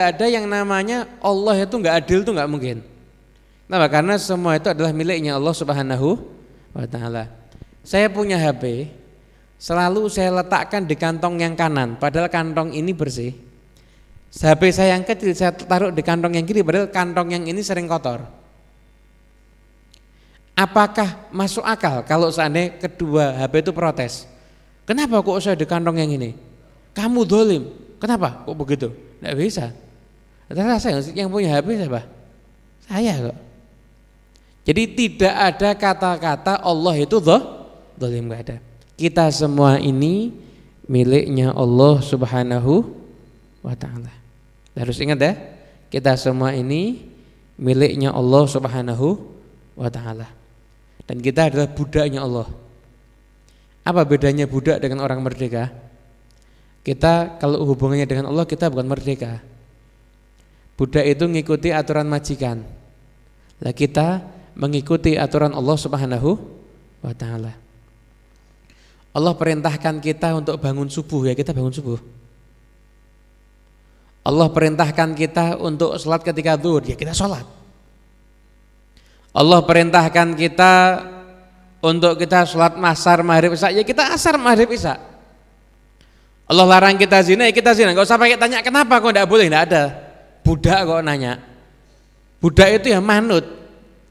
ada yang namanya Allah itu nggak adil, itu nggak mungkin. Kenapa? Karena semua itu adalah miliknya Allah Subhanahu wa Ta'ala. Saya punya HP, selalu saya letakkan di kantong yang kanan, padahal kantong ini bersih. HP saya yang kecil saya taruh di kantong yang kiri, padahal kantong yang ini sering kotor. Apakah masuk akal kalau seandainya kedua HP itu protes? Kenapa kok saya di kantong yang ini? Kamu dolim. Kenapa kok begitu? Tidak bisa. Ternyata saya yang punya HP siapa? Saya kok. Jadi tidak ada kata-kata Allah itu dolim, nggak ada. Kita semua ini miliknya Allah Subhanahu wa Ta'ala. Harus ingat ya, kita semua ini miliknya Allah Subhanahu wa Ta'ala. Dan kita adalah budaknya Allah. Apa bedanya budak dengan orang merdeka? Kita kalau hubungannya dengan Allah, kita bukan merdeka. Budak itu ngikuti aturan majikan. Lah kita mengikuti aturan Allah Subhanahu wa Ta'ala. Allah perintahkan kita untuk bangun subuh, ya kita bangun subuh. Allah perintahkan kita untuk sholat ketika zuhur, ya kita sholat. Allah perintahkan kita untuk kita sholat asar, maghrib, isya, ya kita asar, maghrib, isya. Allah larang kita zina, ya kita zina. Gak usah pakai tanya kenapa kok tidak boleh, tidak ada. Budak kok nanya. Budak itu ya manut,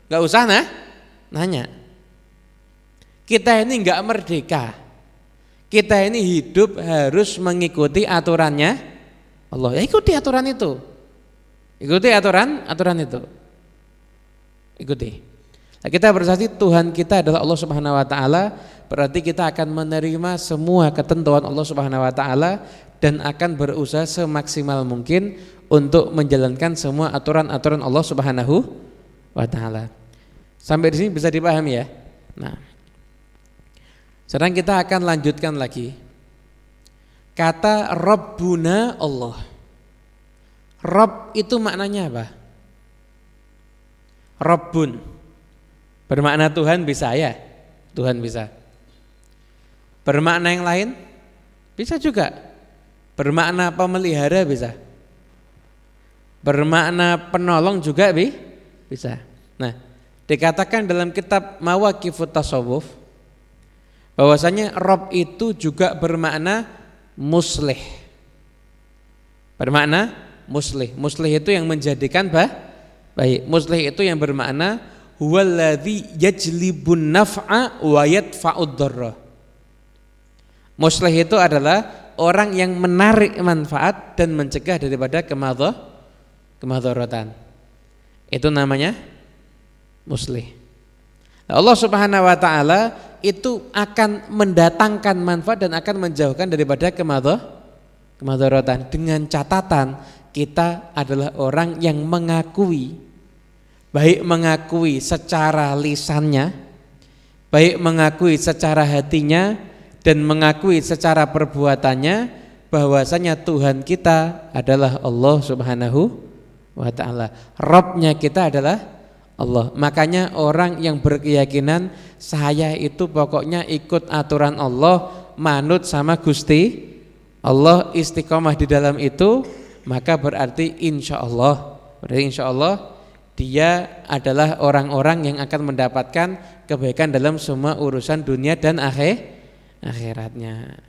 gak usah nanya. Kita ini gak merdeka. Kita ini hidup harus mengikuti aturannya Allah. Ya ikuti aturan itu. Ikuti aturan itu. Ikuti. Nah, kita bersaksi Tuhan kita adalah Allah Subhanahu wa Ta'ala, berarti kita akan menerima semua ketentuan Allah Subhanahu wa Ta'ala dan akan berusaha semaksimal mungkin untuk menjalankan semua aturan-aturan Allah Subhanahu wa Ta'ala. Sampai di sini bisa dipahami ya. Nah, sekarang kita akan lanjutkan lagi. Kata Rabbuna Allah. Rabb itu maknanya apa? Rabbun bermakna Tuhan, bisa ya? Tuhan bisa. Bermakna yang lain? Bisa juga. Bermakna pemelihara bisa. Bermakna penolong juga bisa. Nah, dikatakan dalam kitab Mawaqifut Tasawuf bahwasanya Rabb itu juga bermakna muslih. Bermakna muslih. Muslih itu yang menjadikan baik. Muslih itu yang bermakna huwallazi yajlibun naf'a wa yadfa'ud dharra. Muslih itu adalah orang yang menarik manfaat dan mencegah daripada kemadharatan. Itu namanya muslih. Allah Subhanahu wa Ta'ala itu akan mendatangkan manfaat dan akan menjauhkan daripada kemadharatan, dengan catatan kita adalah orang yang mengakui, baik mengakui secara lisannya, baik mengakui secara hatinya, dan mengakui secara perbuatannya bahwasanya Tuhan kita adalah Allah Subhanahu wa Ta'ala. Rabbnya kita adalah Allah. Makanya orang yang berkeyakinan saya itu pokoknya ikut aturan Allah, manut sama Gusti Allah, istiqomah di dalam itu, maka berarti insya Allah dia adalah orang-orang yang akan mendapatkan kebaikan dalam semua urusan dunia dan akhiratnya.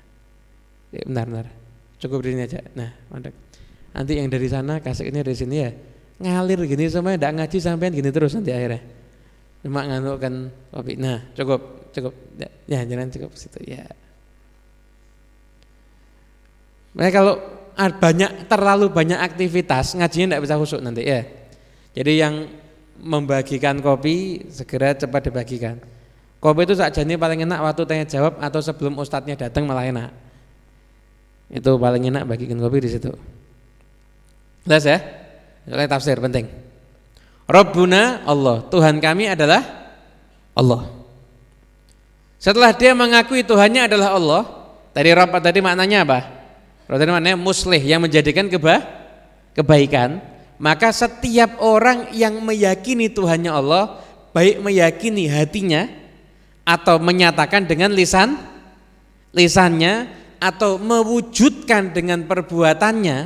Benar. Cukup di sini aja. Nah, mantap. Nanti yang dari sana kasih ini dari sini ya. Ngalir gini semuanya, enggak ngaji sampean gini terus nanti akhirnya. Cuma nganukkan kopi. Nah, cukup. Ya, jangan cukup situ ya. Mereka kalau terlalu banyak aktivitas, ngajinya enggak bisa khusyuk nanti ya. Jadi yang membagikan kopi segera cepat dibagikan. Kopi itu sakjane paling enak waktu tanya jawab atau sebelum ustadznya datang malah enak. Itu paling enak bagikan kopi di situ. Jelas ya? Oleh tafsir penting. Rabbuna Allah, Tuhan kami adalah Allah. Setelah dia mengakui Tuhannya adalah Allah, tadi Rabb tadi maknanya apa? Rabb tadi maknanya muslih, yang menjadikan kebaikan. Maka setiap orang yang meyakini Tuhannya Allah, baik meyakini hatinya atau menyatakan dengan lisannya atau mewujudkan dengan perbuatannya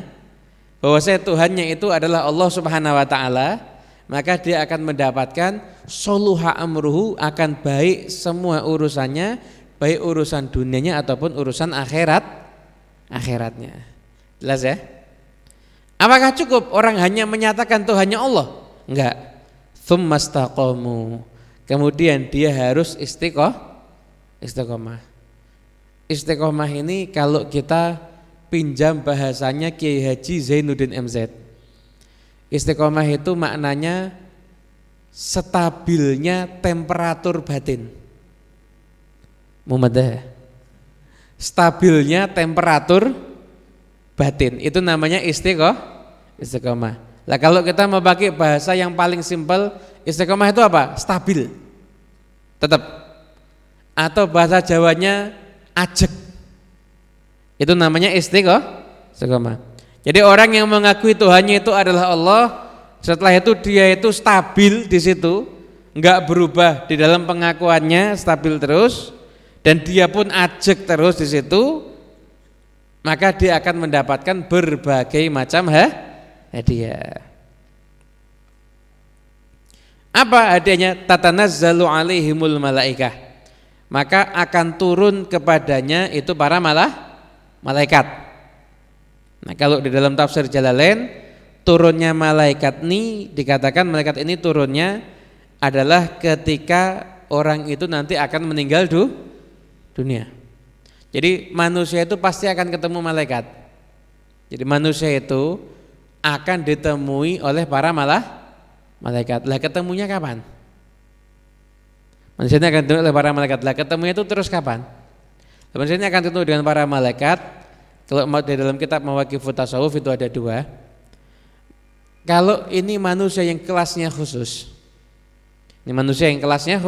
bahwasanya Tuhannya itu adalah Allah Subhanahu wa taala, maka dia akan mendapatkan soluha amruhu, akan baik semua urusannya, baik urusan dunianya ataupun urusan akhiratnya. Jelas ya? Apakah cukup orang hanya menyatakan Tuhannya Allah? Enggak. Tsumastaqamu. Kemudian dia harus istiqomah. Istiqomah ini kalau kita pinjam bahasanya Kiai Haji Zainuddin MZ. Istiqomah itu maknanya stabilnya temperatur batin. Muhammadah. Stabilnya temperatur batin itu namanya istiqomah. Lah kalau kita mau pakai bahasa yang paling simpel, istiqomah itu apa? Stabil. Tetap. Atau bahasa Jawanya ajek. Itu namanya istiqomah. Jadi orang yang mengakui Tuhannya itu adalah Allah, setelah itu dia itu stabil di situ, enggak berubah di dalam pengakuannya, stabil terus, dan dia pun ajek terus di situ, maka dia akan mendapatkan berbagai macam hadiah. Apa hadiahnya? Tatanazzalu alaihimul malaikah. Maka akan turun kepadanya itu para malaikat. Nah, kalau di dalam tafsir Jalalain, turunnya malaikat ini dikatakan malaikat ini turunnya adalah ketika orang itu nanti akan meninggal dunia. Jadi manusia itu pasti akan ketemu malaikat. Jadi manusia itu akan ditemui oleh para malaikat. Lah ketemunya kapan? Manusia ini akan ditemui oleh para malaikat. Lah ketemunya itu terus kapan? Manusia ini akan ketemu dengan para malaikat. Kalau di dalam kitab Mawaqifut Tasawuf itu ada dua. Kalau ini manusia yang kelasnya khusus, ini manusia yang kelasnya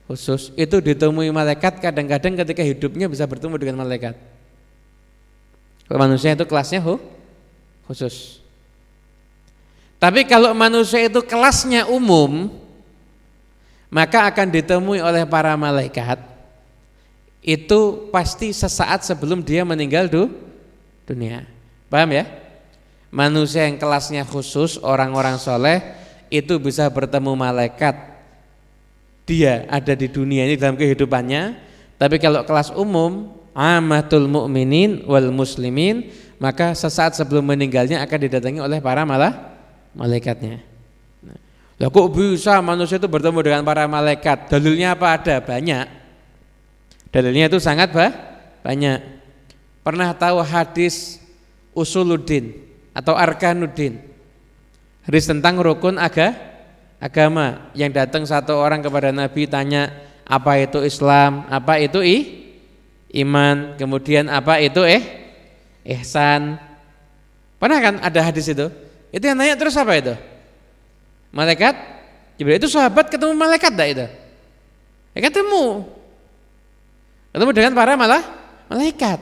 khusus, itu ditemui malaikat kadang-kadang ketika hidupnya bisa bertemu dengan malaikat. Kalau manusia itu kelasnya khusus. Tapi kalau manusia itu kelasnya umum, maka akan ditemui oleh para malaikat. Itu pasti sesaat sebelum dia meninggal dunia. Paham ya? Manusia yang kelasnya khusus, orang-orang soleh, itu bisa bertemu malaikat. Dia ada di dunia ini dalam kehidupannya. Tapi kalau kelas umum, amatul mu'minin wal muslimin, maka sesaat sebelum meninggalnya akan didatangi oleh para malaikatnya. Lah kok bisa manusia itu bertemu dengan para malaikat? Dalilnya apa? Ada banyak. Dalilnya itu sangat banyak. Pernah tahu hadis Usuluddin atau Arkanuddin? Hadis tentang rukun agama yang datang satu orang kepada Nabi tanya apa itu Islam, apa itu iman, kemudian apa itu ihsan. Pernah kan ada hadis itu? Itu yang nanya terus apa itu? Malaikat Jibril. Itu sahabat ketemu malaikat enggak itu? Ya ketemu dengan para malaikat.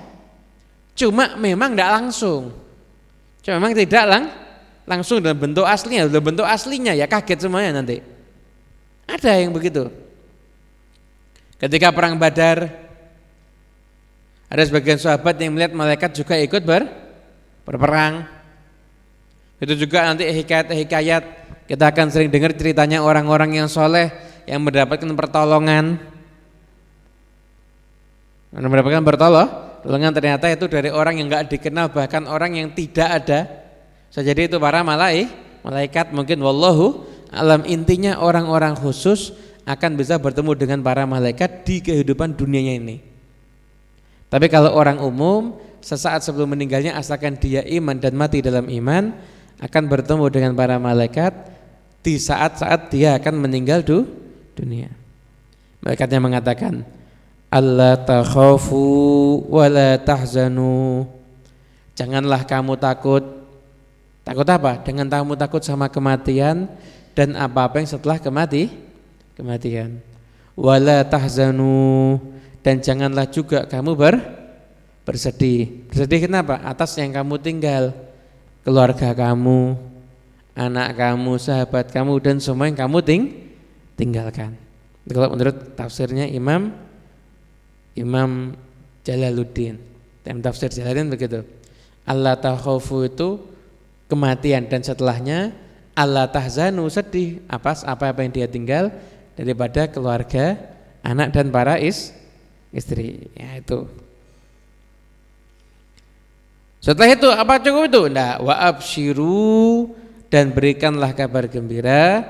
Cuma memang tidak langsung. Cuma memang tidak langsung dalam bentuk aslinya. Dalam bentuk aslinya ya kaget semuanya nanti. Ada yang begitu. Ketika perang Badar, ada sebagian sahabat yang melihat malaikat juga ikut berperang. Itu juga nanti hikayat kita akan sering dengar ceritanya orang-orang yang soleh yang mendapatkan pertolongan. Mendapatkan pertolongan ternyata itu dari orang yang enggak dikenal, bahkan orang yang tidak ada. Jadi itu para malaikat mungkin wallahu alam. Intinya orang-orang khusus akan bisa bertemu dengan para malaikat di kehidupan dunianya ini. Tapi kalau orang umum sesaat sebelum meninggalnya asalkan dia iman dan mati dalam iman akan bertemu dengan para malaikat di saat-saat dia akan meninggal dunia. Malaikatnya mengatakan alla takhafu wa la tahzanu. Janganlah kamu takut. Takut apa? Dengan kamu takut sama kematian dan apa-apa yang setelah kematian. Wa la tahzanu, dan janganlah juga kamu bersedih. Bersedih kenapa? Atas yang kamu tinggal, keluarga kamu, anak kamu, sahabat kamu, dan semua yang kamu tinggalkan. Kalau menurut tafsirnya Imam Jalaluddin, dalam tafsir Jalaluddin begitu. Allah takhafu itu kematian dan setelahnya alla tahzanu, sedih apa yang dia tinggal daripada keluarga, anak dan para istri. Ya itu. Setelah itu apa cukup itu? Nah, wa absyiru, dan berikanlah kabar gembira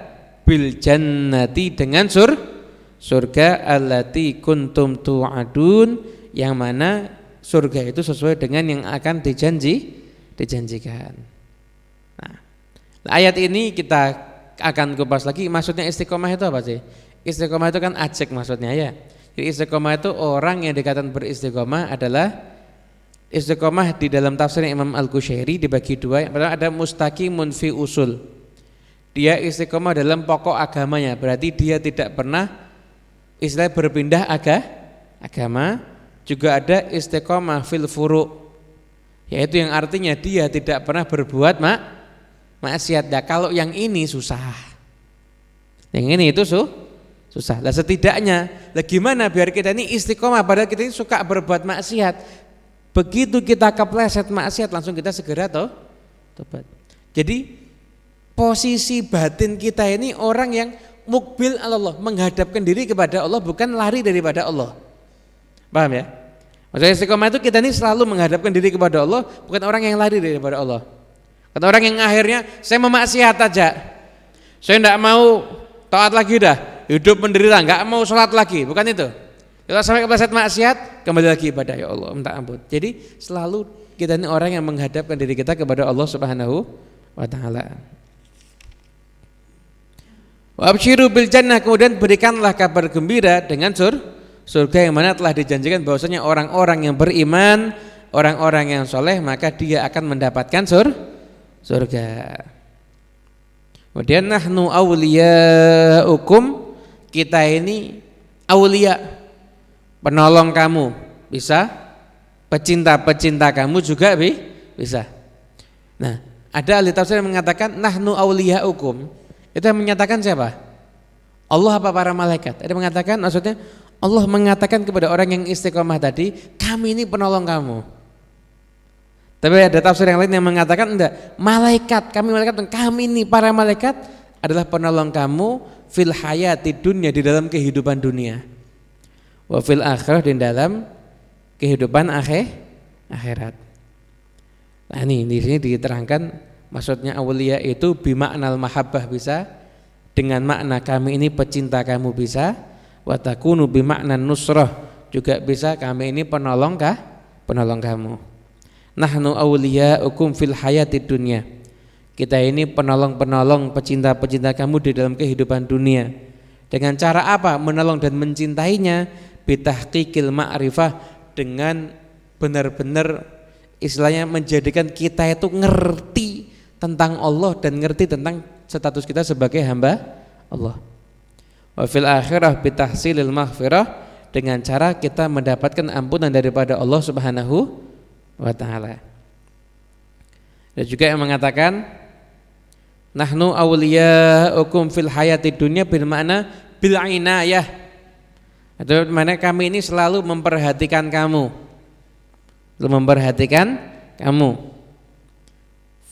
bil jannati, dengan surga allati kuntum tu'adun, yang mana surga itu sesuai dengan yang akan dijanjikan. Nah, ayat ini kita akan kupas lagi. Maksudnya istiqomah itu apa sih? Istiqomah itu kan ajek maksudnya ya. Jadi istiqomah itu orang yang dikatakan beristiqomah adalah istiqomah di dalam tafsir Imam Al-Qushairi dibagi dua. Yang pertama ada mustaqimun fi usul. Dia istiqomah dalam pokok agamanya, berarti dia tidak pernah istilah berpindah agama. Juga ada istiqomah fil furu', yaitu yang artinya dia tidak pernah berbuat maksiat. Nah, kalau yang ini susah. Yang ini itu susah. Lah setidaknya, lah gimana biar kita ini istiqomah padahal kita ini suka berbuat maksiat. Begitu kita kepleset maksiat langsung kita segera tobat. Jadi posisi batin kita ini orang yang mukbil Allah, menghadapkan diri kepada Allah, bukan lari daripada Allah. Paham ya? Maksudnya istiqomah itu kita ini selalu menghadapkan diri kepada Allah, bukan orang yang lari daripada Allah. Kata orang yang akhirnya saya memaksiat aja, saya tidak mau taat lagi dah, hidup menderita, nggak mau sholat lagi, bukan itu. Kalau sampai kepleset maksiat, kembali lagi ibadah, ya Allah minta ampun. Jadi selalu kita ini orang yang menghadapkan diri kita kepada Allah Subhanahu wa taala. Wa absyiru bil jannah, kemudian berikanlah kabar gembira dengan surga yang mana telah dijanjikan bahwasanya orang-orang yang beriman, orang-orang yang soleh, maka dia akan mendapatkan surga. Kemudian nahnu awliyaukum, kita ini aulia, penolong kamu, bisa pecinta kamu juga bisa. Nah, ada ahli tafsir yang mengatakan nahnu awliyaukum, itu yang menyatakan siapa? Allah apa para malaikat? Ada mengatakan, maksudnya Allah mengatakan kepada orang yang istiqomah tadi, kami ini penolong kamu. Tapi ada tafsir yang lain yang mengatakan enggak, malaikat, kami ini para malaikat adalah penolong kamu fil hayati dunya, di dalam kehidupan dunia, wa fil akhirah, di dalam kehidupan akhirat. Nah ini di sini diterangkan maksudnya awliya itu bimaknal mahabbah, bisa dengan makna kami ini pecinta kamu, bisa wa takunu bimakna nusrah, juga bisa kami ini penolong kamu. Nahnu awliyaukum fil hayati dunya, kita ini penolong pecinta kamu di dalam kehidupan dunia. Dengan cara apa? Menolong dan mencintainya bitahqiqil ma'rifah, dengan benar-benar istilahnya menjadikan kita itu ngerti tentang Allah dan ngerti tentang status kita sebagai hamba Allah. Wa fil akhirah bitahsilil maghfirah, dengan cara kita mendapatkan ampunan daripada Allah Subhanahu wa taala. Dan juga yang mengatakan nahnu awliyaukum fil hayati dunya bil makna bil inayah, atau mana kami ini selalu memperhatikan kamu.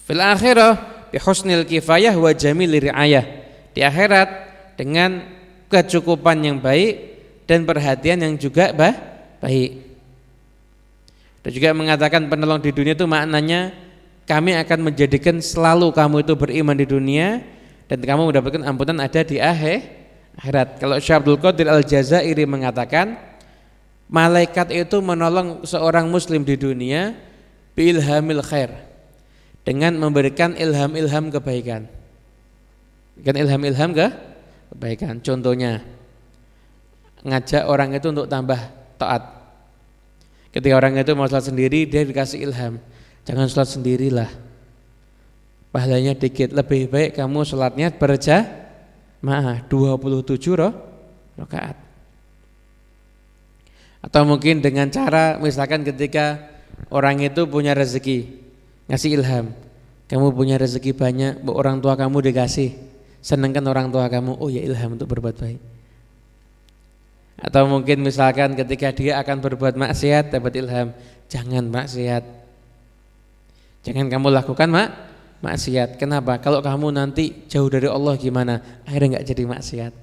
Fil akhirah bi husnil kifayah wa jamil riayah, di akhirat dengan kecukupan yang baik dan perhatian yang juga baik. Dan juga mengatakan penolong di dunia itu maknanya kami akan menjadikan selalu kamu itu beriman di dunia dan kamu mendapatkan ampunan ada di akhirat. Kalau Syekh Abdul Qadir Al-Jazairi mengatakan malaikat itu menolong seorang muslim di dunia biilhamil khair, dengan memberikan ilham-ilham kebaikan. Kan ilham-ilham kebaikan. Contohnya ngajak orang itu untuk tambah taat. Ketika orang itu mau sholat sendiri, dia dikasih ilham, jangan sholat sendirilah, pahalanya dikit, lebih baik kamu sholatnya berjamaah 27 rakaat. Atau mungkin dengan cara misalkan ketika orang itu punya rezeki, ngasih ilham, kamu punya rezeki banyak, orang tua kamu dikasih, senangkan orang tua kamu, oh ya ilham untuk berbuat baik. Atau mungkin misalkan ketika dia akan berbuat maksiat, dapat ilham, jangan maksiat, jangan kamu lakukan maksiat. Kenapa? Kalau kamu nanti jauh dari Allah gimana? Akhirnya nggak jadi maksiat.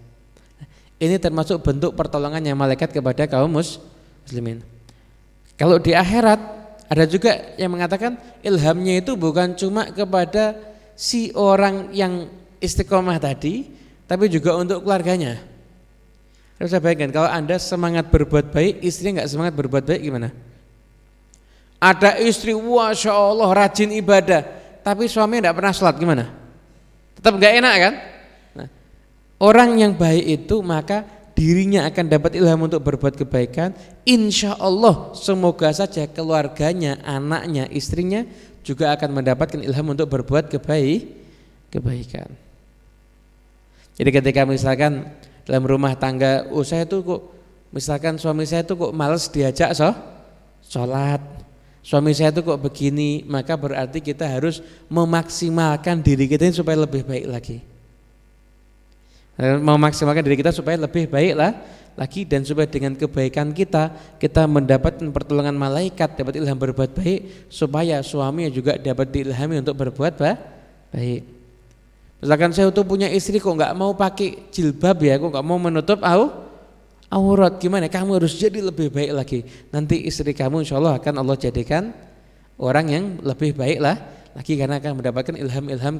Ini termasuk bentuk pertolongannya malaikat kepada kaum muslimin. Kalau di akhirat ada juga yang mengatakan ilhamnya itu bukan cuma kepada si orang yang istiqomah tadi, tapi juga untuk keluarganya. Harus saya bayangkan kalau Anda semangat berbuat baik, istrinya nggak semangat berbuat baik gimana? Ada istri, Masya Allah rajin ibadah, tapi suaminya tidak pernah sholat gimana? Tetap nggak enak kan? Nah, orang yang baik itu maka dirinya akan dapat ilham untuk berbuat kebaikan. Insya Allah semoga saja keluarganya, anaknya, istrinya juga akan mendapatkan ilham untuk berbuat kebaikan. Jadi ketika misalkan dalam rumah tangga, saya tuh kok misalkan suami saya tuh kok males diajak sholat, suami saya tuh kok begini, maka berarti kita harus memaksimalkan diri kita ini supaya lebih baik lagi. Memaksimalkan diri kita supaya lebih baik lagi, dan supaya dengan kebaikan kita mendapatkan pertolongan malaikat, dapat ilham berbuat baik, supaya suaminya juga dapat diilhami untuk berbuat baik. Misalkan saya tuh punya istri kok nggak mau pakai jilbab ya, kok nggak mau menutup aurat, gimana? Kamu harus jadi lebih baik lagi. Nanti istri kamu insya Allah akan Allah jadikan orang yang lebih baik lagi karena akan mendapatkan ilham-ilham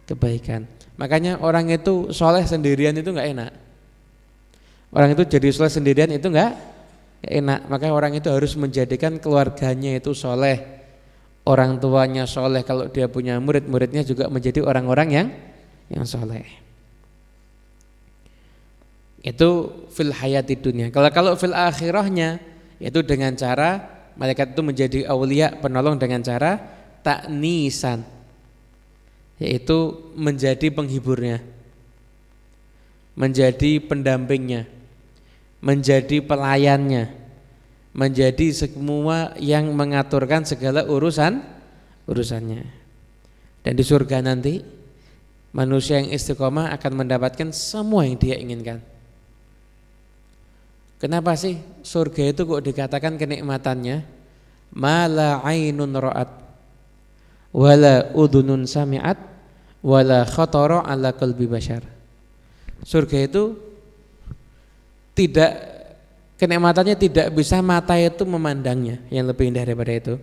kebaikan. Makanya orang itu soleh sendirian itu nggak enak. Orang itu jadi soleh sendirian itu nggak enak. Maka orang itu harus menjadikan keluarganya itu soleh, orang tuanya soleh. Kalau dia punya murid-muridnya juga menjadi orang-orang yang soleh. Itu fil hayati dunia. Kalau fil akhirahnya, yaitu dengan cara malaikat itu menjadi aulia, penolong dengan cara ta'nisan, yaitu menjadi penghiburnya, menjadi pendampingnya, menjadi pelayannya, menjadi semua yang mengaturkan segala urusannya. Dan di surga nanti manusia yang istiqomah akan mendapatkan semua yang dia inginkan. Kenapa sih surga itu kok dikatakan kenikmatannya ma la ainun ra'at wala udhunun sami'at wala khatara ala qalbi bashar. Surga itu tidak, kenikmatannya tidak bisa mata itu memandangnya yang lebih indah daripada itu.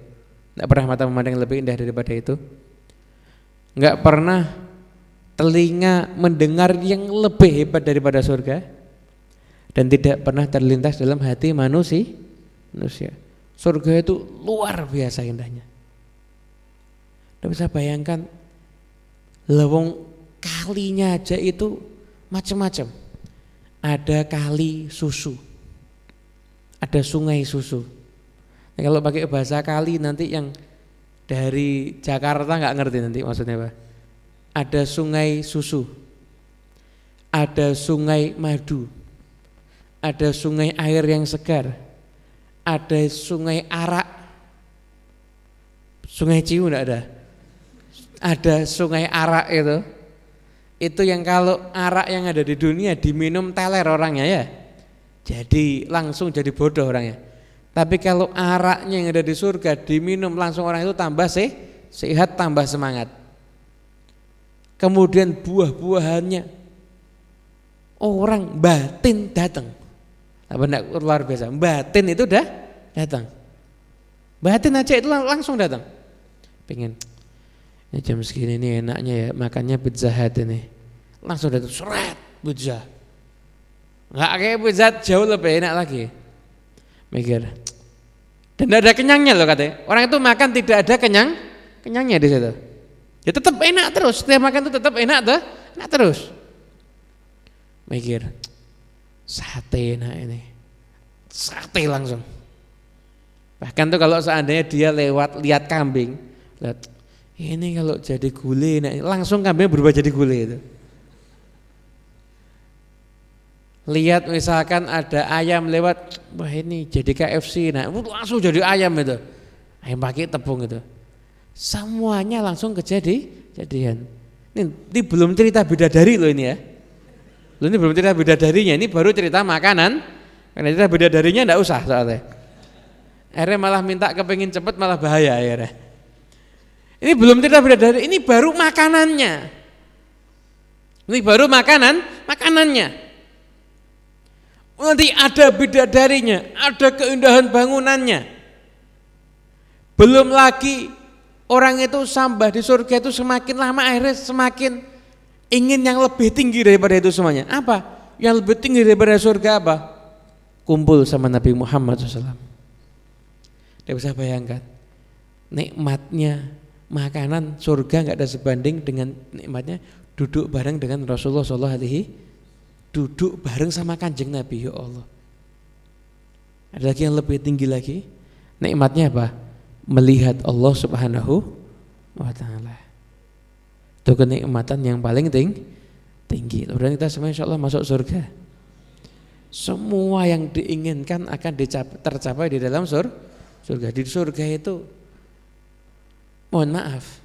Tidak pernah mata memandang yang lebih indah daripada itu. Enggak pernah telinga mendengar yang lebih hebat daripada surga. Dan tidak pernah terlintas dalam hati manusia. Surga itu luar biasa indahnya. Tidak bisa bayangkan, lewong kalinya aja itu macam-macam. Ada kali susu, ada sungai susu. Nah, kalau pakai bahasa kali nanti yang dari Jakarta nggak ngerti nanti maksudnya apa. Ada sungai susu, ada sungai madu, ada sungai air yang segar, ada sungai arak, sungai Ciu enggak ada sungai arak itu yang kalau arak yang ada di dunia diminum teler orangnya ya, jadi langsung jadi bodoh orangnya. Tapi kalau araknya yang ada di surga diminum langsung orang itu tambah sehat, tambah semangat. Kemudian buah-buahannya orang batin datang. Apa enggak luar biasa? Batin itu udah datang. Batin aja itu langsung datang. Pengen ini jam segini ini enaknya ya makannya pizza hut ini. Langsung datang seret pizza. Enggak kayak pizza jauh lebih enak lagi. Mikir. Dan tidak ada kenyangnya loh katanya. Orang itu makan tidak ada kenyangnya di situ. Ya tetap enak terus. Setiap makan itu tetap enak terus. Mikir. Sate enak ini, sate langsung. Bahkan tuh kalau seandainya dia lihat kambing, lihat ini kalau jadi gulai, enak, langsung kambingnya berubah jadi gulai itu. Lihat misalkan ada ayam lewat, wah ini jadi KFC, nah langsung jadi ayam itu, ayam pakai tepung itu. Semuanya langsung kejadian. Ini belum cerita bidadari loh ini ya. Ini belum cerita bidadarinya, ini baru cerita makanan. Karena cerita bidadarinya enggak usah soalnya. Akhirnya malah minta kepengin cepet malah bahaya akhirnya. Ini belum cerita bidadari, ini baru makanannya. Ini baru makanannya. Nanti ada bidadarinya, ada keindahan bangunannya. Belum lagi orang itu sambah di surga itu semakin lama akhirnya semakin ingin yang lebih tinggi daripada itu semuanya. Apa? Yang lebih tinggi daripada surga apa? Kumpul sama Nabi Muhammad SAW. Dia bisa bayangkan nikmatnya makanan surga nggak ada sebanding dengan nikmatnya duduk bareng dengan Rasulullah SAW, duduk bareng sama kanjeng Nabi. Ya Allah, ada lagi yang lebih tinggi lagi nikmatnya apa? Melihat Allah Subhanahu wa Ta'ala. Itu kenikmatan yang paling tinggi. Dan kita semua insya Allah masuk surga. Semua yang diinginkan akan tercapai di dalam surga. Di surga itu, mohon maaf,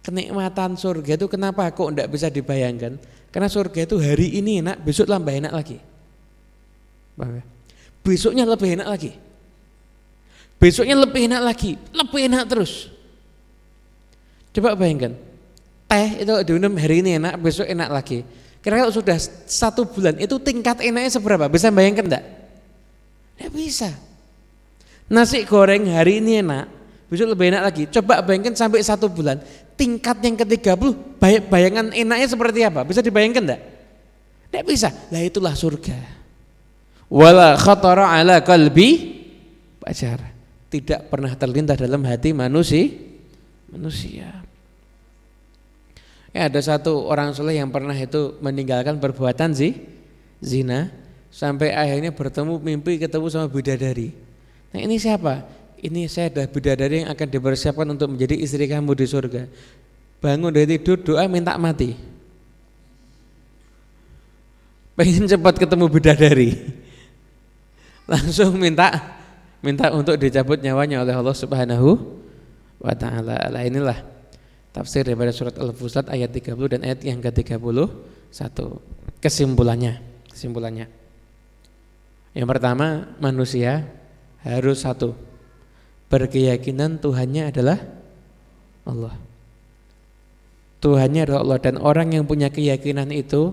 kenikmatan surga itu kenapa kok enggak bisa dibayangkan? Karena surga itu hari ini enak, besok tambah enak lagi. Besoknya lebih enak lagi. Besoknya lebih enak lagi, lebih enak terus. Coba bayangkan, teh itu diminum hari ini enak, besok enak lagi. Kira-kira sudah 1 bulan, itu tingkat enaknya seberapa? Bisa bayangkan enggak? Enggak bisa. Nasi goreng hari ini enak, besok lebih enak lagi. Coba bayangkan sampai 1 bulan, tingkat yang ke-30, bayangan enaknya seperti apa? Bisa dibayangkan enggak? Enggak bisa. Lah itulah surga. Wala khatara ala qalbi bashar. Tidak pernah terlintas dalam hati manusia. Ya, ada satu orang soleh yang pernah itu meninggalkan perbuatan zina sampai akhirnya mimpi ketemu sama bidadari. Nah, ini siapa? Ini saya adalah bidadari yang akan dipersiapkan untuk menjadi istri kamu di surga. Bangun dari tidur, doa minta mati. Pengen cepat ketemu bidadari. Langsung minta untuk dicabut nyawanya oleh Allah Subhanahu wa Ta'ala. Inilah tafsir daripada surat Al-Fusilat ayat 30 dan ayat yang ke-31. Kesimpulannya. Yang pertama, manusia harus satu, berkeyakinan Tuhannya adalah Allah. Tuhannya adalah Allah, dan orang yang punya keyakinan itu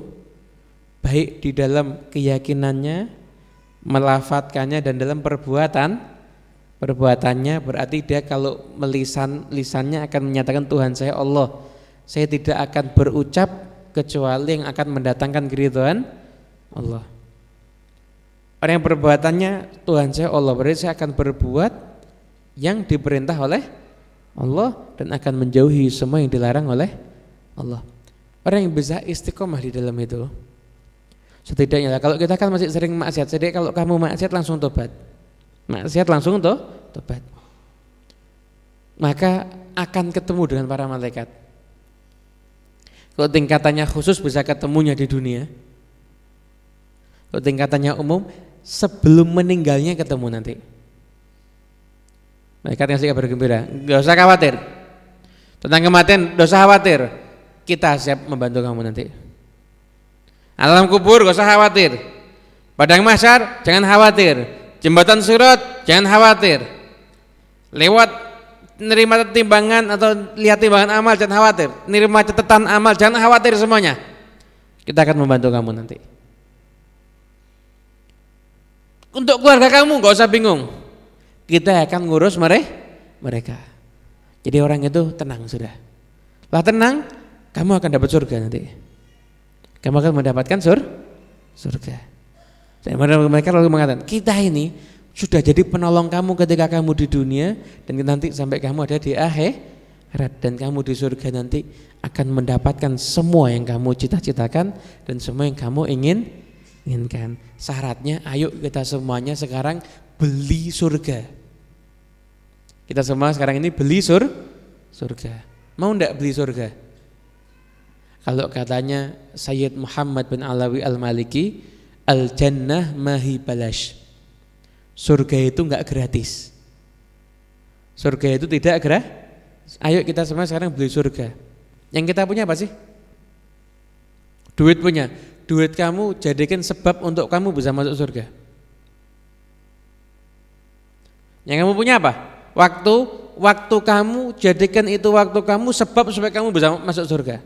baik di dalam keyakinannya, melafatkannya, dan dalam perbuatannya, berarti dia kalau lisannya akan menyatakan Tuhan saya Allah, saya tidak akan berucap kecuali yang akan mendatangkan keridhaan Allah. Orang yang perbuatannya Tuhan saya Allah, berarti saya akan berbuat yang diperintah oleh Allah dan akan menjauhi semua yang dilarang oleh Allah. Orang yang bisa istiqomah di dalam itu, setidaknya kalau kita kan masih sering maksiat, jadi kalau kamu maksiat langsung tobat. Tobat. Maka akan ketemu dengan para malaikat. Kalau tingkatannya khusus bisa ketemunya di dunia. Kalau tingkatannya umum sebelum meninggalnya ketemu nanti. Malaikat yang kabar gembira, enggak usah khawatir. Tentang kematian enggak usah khawatir. Kita siap membantu kamu nanti. Alam kubur gak usah khawatir. Padang mahsyar jangan khawatir. Jembatan Sirat jangan khawatir. Lewat nerima timbangan atau lihat timbangan amal jangan khawatir. Nerima catatan amal jangan khawatir semuanya. Kita akan membantu kamu nanti. Untuk keluarga kamu gak usah bingung. Kita akan ngurus mereka. Jadi orang itu tenang sudah. Lah tenang, kamu akan dapat surga nanti. Kamu akan mendapatkan surga. Dan mereka lalu mengatakan, kita ini sudah jadi penolong kamu ketika kamu di dunia dan nanti sampai kamu ada di akhirat, dan kamu di surga nanti akan mendapatkan semua yang kamu cita-citakan dan semua yang kamu inginkan. Syaratnya, ayo kita semuanya sekarang beli surga. Kita semua sekarang ini beli surga. Mau enggak beli surga? Kalau katanya Sayyid Muhammad bin Alawi Al-Maliki, al-jannah mahi balash. Surga itu enggak gratis. Surga itu tidak gratis. Ayo kita semua sekarang beli surga. Yang kita punya apa sih? Duit punya. Duit kamu jadikan sebab untuk kamu bisa masuk surga. Yang kamu punya apa? Waktu, waktu kamu, jadikan itu waktu kamu sebab supaya kamu bisa masuk surga.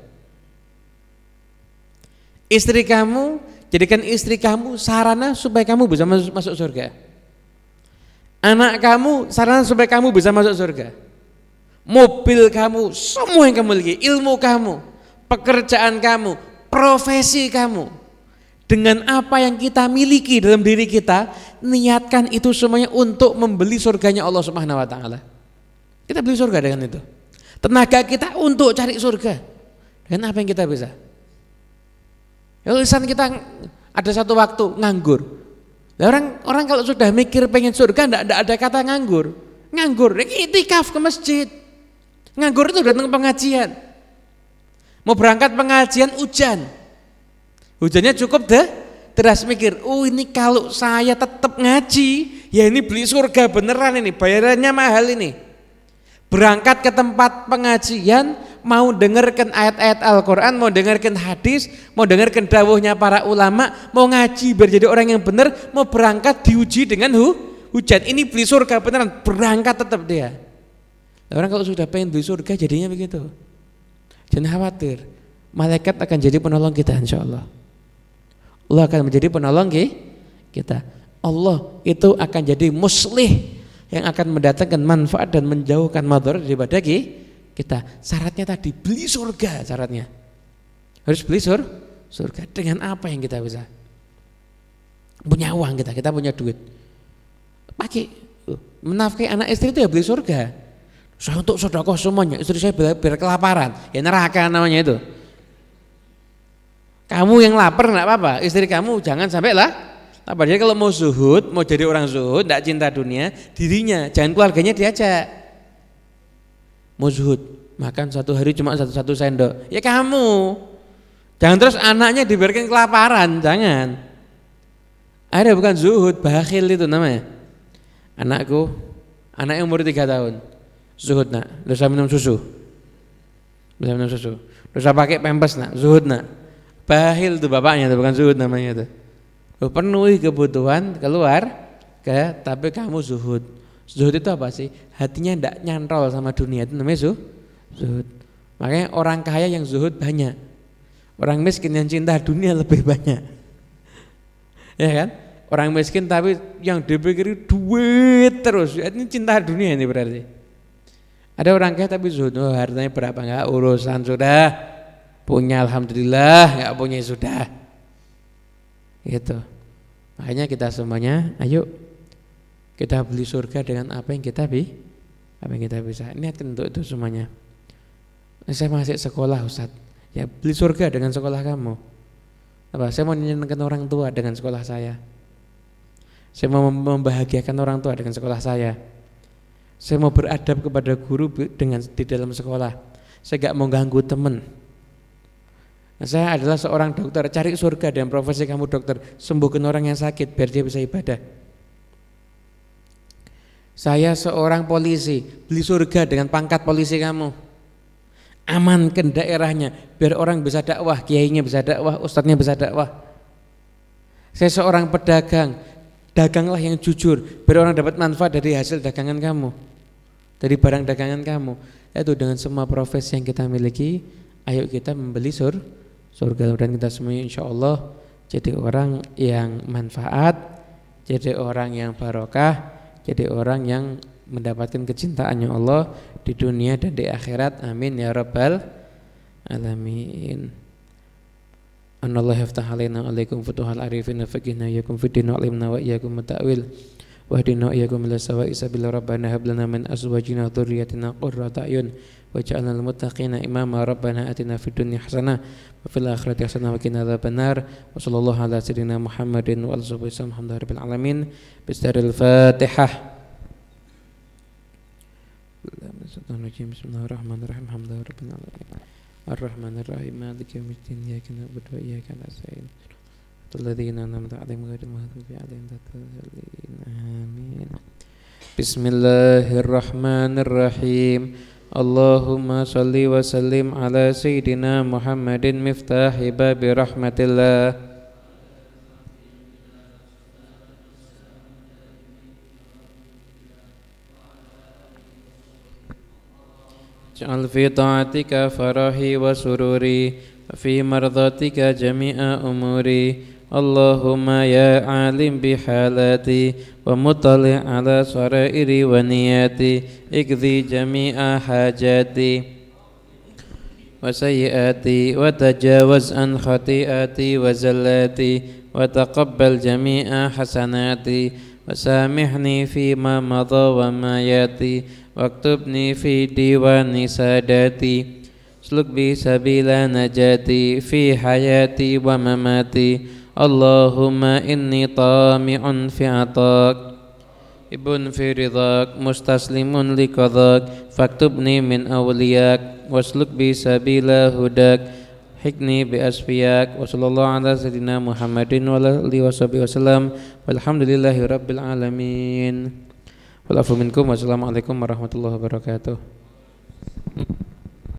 Istri kamu, jadikan istri kamu sarana supaya kamu bisa masuk surga. Anak kamu sarana supaya kamu bisa masuk surga. Mobil kamu, semua yang kamu miliki, ilmu kamu, pekerjaan kamu, profesi kamu, dengan apa yang kita miliki dalam diri kita, niatkan itu semuanya untuk membeli surganya Allah Subhanahu wa taala. Kita beli surga dengan itu. Tenaga kita untuk cari surga. Dengan apa yang kita bisa? Ya, lisan kita ada satu waktu nganggur. Orang kalau sudah mikir pengen surga enggak ada kata nganggur. Nganggur, itikaf ke masjid. Nganggur itu datang ke pengajian. Mau berangkat pengajian hujan. Hujannya cukup deras, mikir, ini kalau saya tetap ngaji, ya ini beli surga beneran ini, bayarannya mahal ini. Berangkat ke tempat pengajian, mau dengarkan ayat-ayat Al-Quran, mau dengarkan hadis, mau dengarkan dawuhnya para ulama, mau ngaji biar jadi orang yang benar, mau berangkat diuji dengan hujan. Ini beli surga beneran, berangkat tetap dia. Orang kalau sudah pengen beli surga jadinya begitu. Jangan khawatir, malaikat akan jadi penolong kita insya Allah. Allah akan menjadi penolong kita. Allah itu akan jadi muslih yang akan mendatangkan manfaat dan menjauhkan madarat daripada kita. Syaratnya tadi beli surga, syaratnya harus beli surga. Dengan apa yang kita bisa? Punya uang kita punya duit, pakai menafkahi anak istri itu ya beli surga. Saya untuk sedekah semuanya, istri saya biar kelaparan, ya neraka namanya itu. Kamu yang lapar enggak apa-apa, istri kamu jangan sampai lapar. Jadi kalau mau zuhud, mau jadi orang zuhud, enggak cinta dunia, dirinya, jangan keluarganya diajak. Mau zuhud, makan satu hari cuma satu sendok, ya kamu. Jangan terus anaknya dibiarkan kelaparan, jangan. Ada bukan zuhud, bakhil itu namanya. Anak yang umur 3 tahun, zuhud nak, dosa minum susu, dosa pakai pampers nak, zuhud nak. Bakhil tuh bapaknya tuh, bukan zuhud namanya tuh. Penuhi kebutuhan tapi kamu zuhud. Zuhud itu apa sih? Hatinya enggak nyantol sama dunia, itu namanya zuhud. Makanya orang kaya yang zuhud banyak. Orang miskin yang cinta dunia lebih banyak. Ya kan? Orang miskin tapi yang dipikiri duit terus. Ini cinta dunia ini berarti. Ada orang kaya tapi zuhud, hartanya berapa enggak urusan, sudah. Punya alhamdulillah, enggak punya sudah. Gitu. Makanya kita semuanya ayo kita beli surga dengan apa yang kita bisa. Niatkan untuk itu semuanya. Saya masih sekolah Ustaz. Ya beli surga dengan sekolah kamu. Saya mau menyenangkan orang tua dengan sekolah saya. Saya mau membahagiakan orang tua dengan sekolah saya. Saya mau beradab kepada guru di dalam sekolah. Saya enggak mau ganggu teman. Saya adalah seorang dokter, cari surga dan profesi kamu dokter, sembuhkan orang yang sakit biar dia bisa ibadah. Saya seorang polisi, beli surga dengan pangkat polisi kamu. Amankan daerahnya biar orang bisa dakwah, kiainya bisa dakwah, ustadznya bisa dakwah. Saya seorang pedagang, daganglah yang jujur biar orang dapat manfaat dari hasil dagangan kamu, dari barang dagangan kamu. Itu dengan semua profesi yang kita miliki, ayo kita membeli surga dan kita semuanya insya Allah jadi orang yang manfaat, jadi orang yang barokah, jadi orang yang mendapatkan kecintaannya Allah di dunia dan di akhirat. Amin ya rabbal alamin. Anallahu yaftah alaina alaikum futuhal arifin faqihna yakum fiddin wa alimna wa iyyakum ta'wil wahdina iyyakum ila sawa'i sabil rabbana hab lana min azwajina wa dhurriyyatina qurrata a'yun waj'alna lil muttaqina imama rabbana atina fid dunya hasanah wa fil akhirati hasanah wa qina adzabannar wa sallallahu ala sayyidina Muhammadin wa alihi wasallam alhamdulillahi alamin bismillahil fatihah. Bismillahirrahmanirrahim alhamdulillahi rabbil alamin arrahmanir rahim maliki yaumiddin iyyaka na'budu wa iyyaka nasta'in alladzina an'amta 'alaihim ghairil maghdubi 'alaihim waladdallin amin. Bismillahirrahmanirrahim. Allahumma salli wa sallim ala sayyidina Muhammadin miftahi babi rahmatillah. اجعل في طاعتك فرحي وسروري وفي مرضاتك جميع أموري اللهم يا عالم بحالاتي ومطلع على سرائري ونياتي اقضي جميع حاجاتي وسيئاتي وتجاوز عن خطيئاتي وزلاتي وتقبل جميع حسناتي وسامحني فيما مضى وما ياتي واكتبني في ديوان ساداتي اسلك بي سبيل نجاتي في حياتي ومماتي اللهم إني طامع في عطاك ابن في رضاك مستسلم لقضاك فاكتبني من أولياك واسلك بي سبيل هداك حكني بأسفياك وصلى الله على سيدنا محمد وعلى آله وصحبه وسلم والحمد لله رب العالمين والعفو منكم wassalamualaikum warahmatullahi wabarakatuh.